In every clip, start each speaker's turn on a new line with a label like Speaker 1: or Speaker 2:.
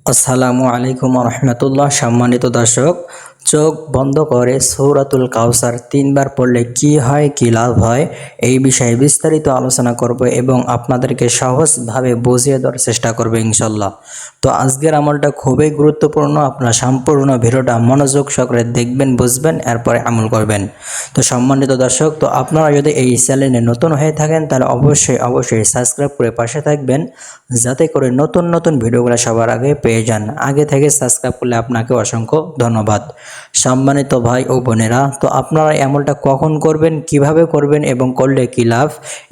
Speaker 1: আসসালামু আলাইকুম রহমতুল্লাহ। সম্মানিত দর্শক, চোখ বন্ধ করে সূরাতুল কাউসার 3 বার পড়লে কি হয়, কি লাভ হয়, এই বিষয়ে বিস্তারিত আলোচনা করব এবং আপনাদেরকে সহজভাবে বুঝিয়ে দেওয়ার চেষ্টা করব ইনশাল্লাহ। তো আজকের আমলটা খুবই গুরুত্বপূর্ণ। আপনারা সম্পূর্ণ ভিডিওটা মনোযোগ সহকারে দেখবেন, বুঝবেন, এরপরে আমল করবেন। তো সম্মানিত দর্শক, তো আপনারা যদি এই চ্যানেলে নতুন হয়ে থাকেন তাহলে অবশ্যই সাবস্ক্রাইব করে পাশে থাকবেন, যাতে করে নতুন নতুন ভিডিওগুলো সবার আগে পেয়ে যান। আগে থেকে সাবস্ক্রাইব করলে আপনাকে অসংখ্য ধন্যবাদ। সম্মানিত ভাই ও বোনেরা, তো আপনারা আমলটা কখন করবেন, কিভাবে করবেন এবং করলে কি লাভ,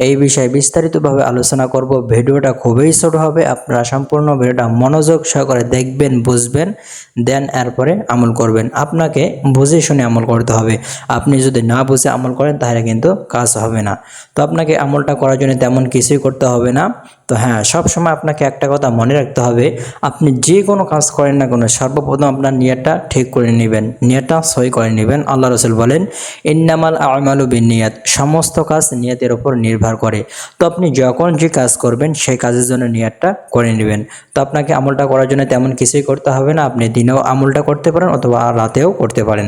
Speaker 1: এই বিষয়ে বিস্তারিতভাবে আলোচনা করব। ভিডিওটা খুবই ছোট হবে, আপনারা সম্পূর্ণ ভিডিওটা মনোযোগ সহকারে দেখবেন, বুঝবেন, দেন এরপরে আমল করবেন। আপনাকে বুঝে শুনে আমল করতে হবে। আপনি যদি না বুঝে আমল করেন তাহলে কিন্তু কাজ হবে না। তো আপনাকে আমলটা করার জন্য তেমন কিছুই করতে হবে না। তো হ্যাঁ, সবসময় আপনাকে একটা কথা মনে রাখতে হবে, আপনি যে কোনো কাজ করেন না কেন সর্বপ্রথম আপনার নিয়তটা ঠিক করে নেবেন, নিয়তটা সহি করে নেবেন। আল্লাহ রাসূল বলেন, ইন্নামাল আমালু বিন্নিয়াত, সমস্ত কাজ নিয়তের উপর নির্ভর করে। তো আপনি যখন যে কাজ করবেন সেই কাজের জন্য নিয়তটা করে নেবেন। তো আপনাকে আমলটা করার জন্য তেমন কিছুই করতে হবে না। আপনি দিনেও আমলটা করতে পারেন অথবা রাতেও করতে পারেন।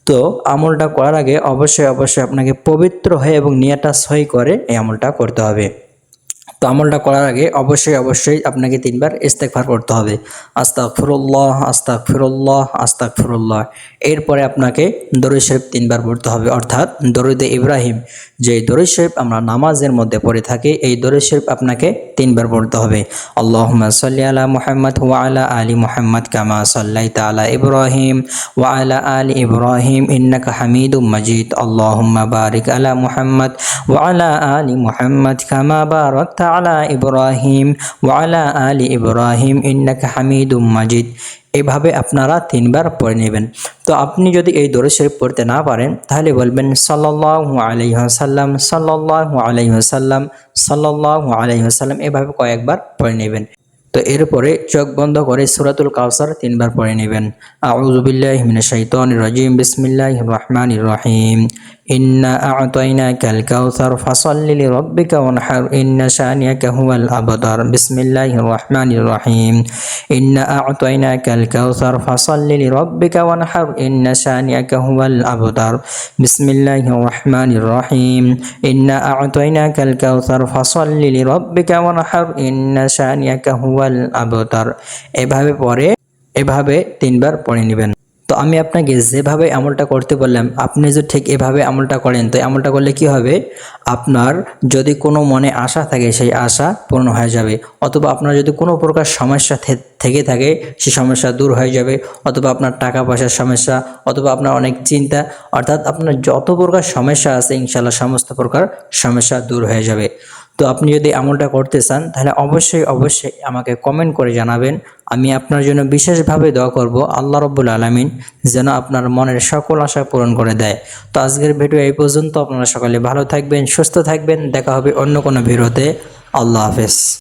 Speaker 1: তো আমলটা করার আগে অবশ্যই আপনাকে পবিত্র হয়ে এবং নিয়তটা সহি করে এই আমলটা করতে হবে। তো আমলটা করার আগে অবশ্যই আপনাকে 3 বার ইস্তেগফার করতে হবে। আস্তাগফিরুল্লাহ, আস্তাগফিরুল্লাহ, আস্তাগফিরুল্লাহ। এরপরে আপনাকে দরুদ শরীফ 3 বার পড়তে হবে, অর্থাৎ দরুদে ইব্রাহিম, যে দরুদ শরীফ আমরা নামাজের মধ্যে পড়ে থাকি, এই দরুদ শরীফ আপনাকে 3 বার পড়তে হবে। আল্লাহুম্মা সাল্লি আলা মুহাম্মাদ ওয়া আলা আলি মুহাম্মাদ কামা সাল্লাইতা আলা ইব্রাহিম ওয়া আলা আলি ইব্রাহিম ইন্নাকা হামিদুম মাজিদ। আল্লাহুম্মা বারিক আলা মুহাম্মাদ ওয়া আলা আলি মুহাম্মাদ কামা বারাকতা আলা ইব্রাহিম ওয়া আলা আলি ইব্রাহিম ইন্নাকা হামিদুম মাজিদ। এভাবে আপনারা 3 বার পড়ে নেবেন। তো আপনি যদি এই দরুদ শরীফ পড়তে না পারেন তাহলে বলবেন সাল্লাল্লাহু আলাইহি ওয়াসাল্লাম, সাল্লাল্লাহু আলাইহি ওয়াসাল্লাম, সাল্লাল্লাহু আলাইহি ওয়াসাল্লাম, এভাবে কয়েকবার পড়ে নেবেন। তো এরপরে চোখ বন্ধ করে সূরাতুল কাউসার 3 বার পড়ে নেবেন। আউযু বিল্লাহি মিনাশ শাইতানির রাজিম, বিসমিল্লাহির রহমানির রহিম। ইন্না আ'তাইনাকাল কাউসার ফাসাল্লি লিরাব্বিকা ওয়ানহার ইন্না শানিয়াকা হুয়াল আবতার। বিসমিল্লাহির রহমানির রহিম। ইন্না আ'তাইনাকাল কাউসার ফাসাল্লি লিরাব্বিকা ওয়ানহার ইন্না শানিয়াকা হুয়াল আবতার। বিসমিল্লাহির রহমানির রহিম। ইন্না আ'তাইনাকাল কাউসার ফাসাল্লি লিরাব্বিকা ওয়ানহার ইন্না শানিয়াকা হুয়াল আবতার। এভাবে 3 বার পড়ে নেবেন। তো আমি আপনাকে যেভাবে আমলটা করতে বললাম, আপনি যদি ঠিক এভাবে আমলটা করেন, তো আমলটা করলে কি হবে, আপনার যদি কোনো মনে আশা থাকে সেই আশা পূর্ণ হয়ে যাবে, অথবা আপনার যদি কোনো প্রকার সমস্যা থেকে থাকে সেই সমস্যা দূর হয়ে যাবে, অথবা আপনার টাকা পয়সার সমস্যা, অথবা আপনার অনেক চিন্তা, অর্থাৎ আপনার যত প্রকার সমস্যা আছে ইনশাআল্লাহ সমস্ত প্রকার সমস্যা দূর হয়ে যাবে। তো আপনি যদি আমলটা করতে চান তাহলে অবশ্যই আমাকে কমেন্ট করে জানাবেন। আমি আপনার জন্য বিশেষভাবে দোয়া করব, আল্লাহ রাব্বুল আলামিন যেন আপনার মনের সকল আশা পূরণ করে দেয়। তো আজকের ভিডিও এই পর্যন্ত। আপনারা সকলে ভালো থাকবেন, সুস্থ থাকবেন। দেখা হবে অন্য কোনো ভিডিওতে। আল্লাহ হাফেজ।